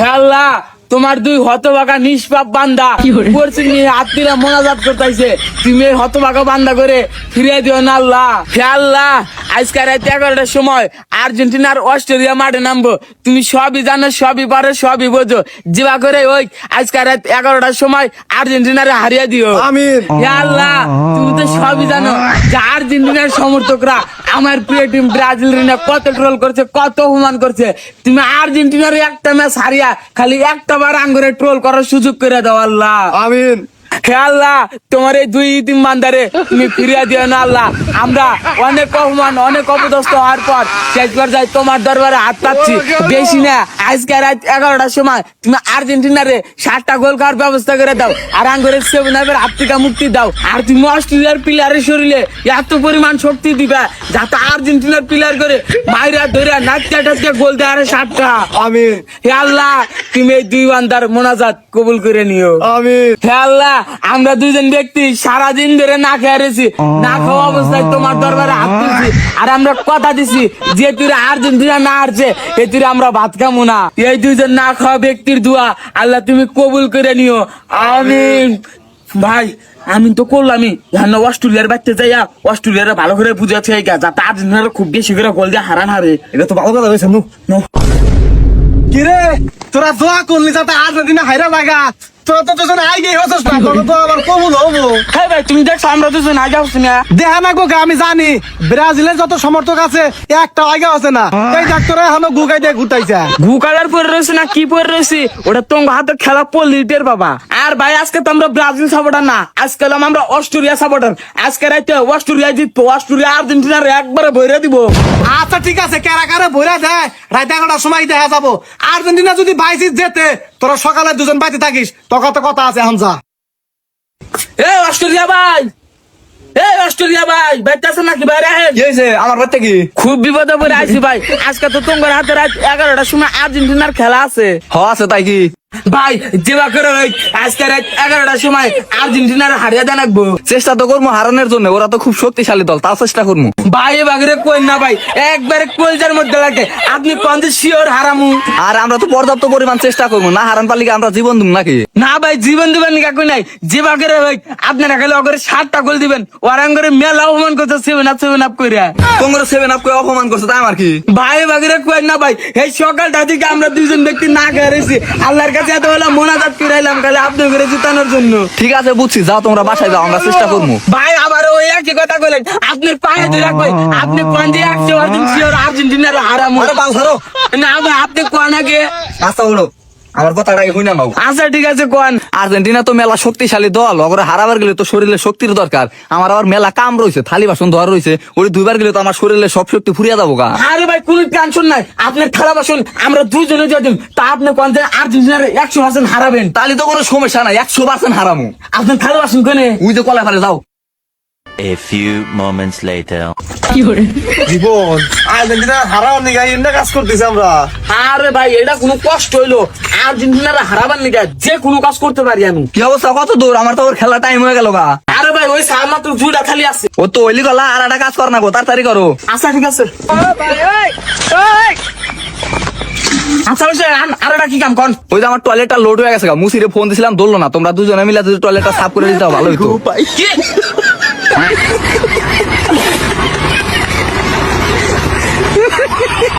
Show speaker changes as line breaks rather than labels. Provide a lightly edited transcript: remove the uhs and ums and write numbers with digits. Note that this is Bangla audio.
হে আল্লাহ, তোমার দুই হতভাগা নিষ্পাপ বান্দা পশ্চিম নিয়ে আত্মীরা মোনাজাত করতেছে, তুমি এই হতভাগা বান্দা করে ফিরিয়ে দিও না আল্লাহ। হে আল্লাহ, আজকে রাত 11টার সময় আর্জেন্টিনার অস্ট্রেলিয়া মাঠে নামবো, তুমি সবই জানো, সবই পারো, সবই বোঝো, জিবা করে ওই আজকে রাত 11টার সময় আর্জেন্টিনারে হারিয়ে দিও।
আমিন।
হে আল্লাহ, তুমি তো সবই জানো যে আর্জেন্টিনার সমর্থকরা আমার প্রিয় টিম ব্রাজিল কত ট্রোল করছে, কত অপমান করছে, তুমি আর্জেন্টিনার একটা ম্যাচ হারিয়া খালি একটা বার আঙ্গুরে ট্রোল করার সুযোগ করে দাও আল্লাহ।
আমিন।
হে আল্লাহ, তোমার এই দুই ইতিম বান্দারে তুমি ফিরিয়ে দিও না আল্লাহ। আমরা অনেক অপমান, অনেক অপদস্থ হওয়ার পর শেষবার যাই তোমার দরবারে হাত পাচ্ছি, বেশি না আজকে রাত 11টার সময় তুমি আর্জেন্টিনারে 7টা গোল খাওয়ার ব্যবস্থা করে দাও, আর আঙ্গুরের 7-আপের হাত থেকে মুক্তি দাও। আর তুমি অস্ট্রেলিয়ার প্লেয়ারের শরীরে এত পরিমাণ শক্তি দিবা যাতে আর্জেন্টিনার প্লেয়ার করে মাইরা ধরে নাচতে টাচতে গোল দেয় 7টা।
আমিন।
হে আল্লাহ, তুমি এই দুই বান্দার মোনাজাত কবুল করে নিও।
আমিন।
হে আল্লাহ, আমরা দুজন ব্যক্তি সারাদিন ধরে না খেয়ে রয়েছি, না খাওয়া অবস্থায় তোমার দরবারে হাত তুলছি, আর আমরা কথা দিছি যে তুই আর্জেন্টিনা না হারছে এ তুই আমরা ভাত খামো না। এই দুইজন না খাওয়া ব্যক্তির দোয়া আল্লাহ তুমি কবুল করে নিও। আমিন। ভাই আমি তো করলামই, জানো অস্ট্রেলিয়ার বাচ্চা যাইয়া অস্ট্রেলিয়ার ভালো করে বুঝাচ্ছে যাতে আর্জেন্টিনার খুব বেশি করে গোল দিয়ে হারান হারে।
এটা তো ভালো কথা হয়েছে। কিরে, তোরা দোয়া করলি যাতে আর্জেন্টিনা হাইরা লাগা, তোরা তো দুজন আগে হচ্ছিস না, তোরা তো আবার কবুল হবো।
হ্যাঁ ভাই, তুমি দেখছো আমরা দুজন আগে হচ্ছি না।
দেখা না গোকে, আমি জানি ব্রাজিলের যত সমর্থক আছে একটা আগে আছে না, এই ডাক্তার এখনো গুগাই দিয়ে ঘুরতাইছে।
গু কালার পরে রয়েছে না কি পরে রয়েছে ওটা তোমার হাতে খেলা পলিটের বাবা। আর ভাই আজকে তো আমরা ব্রাজিল সাপোর্টার না, আজকে আমরা অস্ট্রেলিয়া সাপোর্টার। আজকে রাইতে অস্ট্রেলিয়া জিতবো, অস্ট্রেলিয়া আর্জেন্টিনার একবারে ভরে দিব।
আচ্ছা ঠিক আছে, কারা কারা বইরা দেয় রাত 11টার সময় দেখা যাবো। আর্জেন্টিনা যদি 22 জেতে, তোরা সকালে দুজন বাইতে থাকিস, তখন তো কথা আছে। হামজা
এ অস্ট্রেলিয়া ভাই, এই অস্ট্রেলিয়া ভাই বাইতেছে নাকি বাইরে?
কি হয়েছে আমার বাড়িতে? কি
খুব বিপদে পড়ে আইছি ভাই, আজকে তো তোমার হাতে রাত 11টার সময় আর্জেন্টিনার খেলা আছে।
আছে তাই কি
ভাই যেবা করে ভাই আজকে রাত 11টার সময় আর্জেন্টিনার হারিয়ে জানাকবো।
চেষ্টা তো করবো হারানোর জন্য, ওরা তো খুব শক্তিশালী দল, তাও চেষ্টা করবো।
ভাই বাগরে কই না ভাই, একবারে কলজার মধ্যে লাগে, আপনি কোন যে শিওর হারামু।
আর আমরা তো পর্যাপ্ত পরিমাণ চেষ্টা করবো, না হারান পালিকে আমরা জীবন দিম নাকি?
না ভাই জীবন দিবেন নিকা কই নাই, যে বাগরে ভাই আপনারা খালি অগরে 7টা গোল দিবেন, ওরাঙ্গরে মেলা অপমান করতে 7 আপ কইরা।
তোমরা 7 আপ করে অপমান করছো, তাই আমার কি?
ভাই বাগরে কই না ভাই, এই সকালটা থেকে আমরা দুইজন ব্যক্তি না খেয়েছি, আল্লাহর কাছে এত বেলা মোনাজাত করাইলাম খালি আপনি করে জিতানোর জন্য।
ঠিক আছে বুঝছি, যাও তোমরা বাসায় যাও, আমরা চেষ্টা করবো।
ভাই আবার ওই একই কথা কইলেন, আপনার পায়ে ধরে কই, আপনি কোন যে 100% শিওর আর্জেন্টিনার হারামু। না ভাই আপনি কোন আগে।
আচ্ছা হলো, আমার কথাটা হই না।
আচ্ছা ঠিক আছে কোন।
আর্জেন্টিনা তো মেলা শক্তিশালী দল, ওরা হারাবার গেলে তো শরীরে শক্তির দরকার। আমার আবার মেলা কাম রয়েছে, থালি বাসন ধোয়ার রয়েছে, ওই 2বার গেলে তো আমার শরীরে সব শক্তি ফুরিয়ে যাবো গা।
আরে ভাই কোন টেনশন নাই, আপনার খারাপ আসুন আমরা দুজনে দিয়ে দিন, তা আপনি কোন যে আর্জেন্টিনার 100% হারাবেন।
তাহলে তো কোনো সমস্যা নাই, 100% হারামু।
আপনার খারাপ আসুন কোনে
ওই যে কলা পারে যাও।
A few moments later.
জীবন আর্জেন্টিনা হারাবার নিগা এন্ডা কাজ করতেছি আমরা।
আরে ভাই এটা কোনো কষ্ট হইলো, আর্জেন্টিনার হারাবার নিকা যে কোনো কাজ করতে পারি আমি।
কি অবস্থা, কত দূর? আমার তো ওর খেলা টাইম হয়ে গেল গা।
আরে ভাই ওই সার মাত্র 2টা খালি আছে।
ও তো ওইলি গলা, আর একটা কাজ কর না গো, তাড়াতাড়ি করো।
আচ্ছা ঠিক আছে। আচ্ছা আর একটা কি কাম কন?
ওই যে আমার টয়লেটটা লোড হয়ে গেছে গা, মুসিরে ফোন দিছিলাম, ধরলো না। তোমরা দুজনে মিলে যদি টয়লেটটা সাফ করে দিতে ভালো হইতো।
কি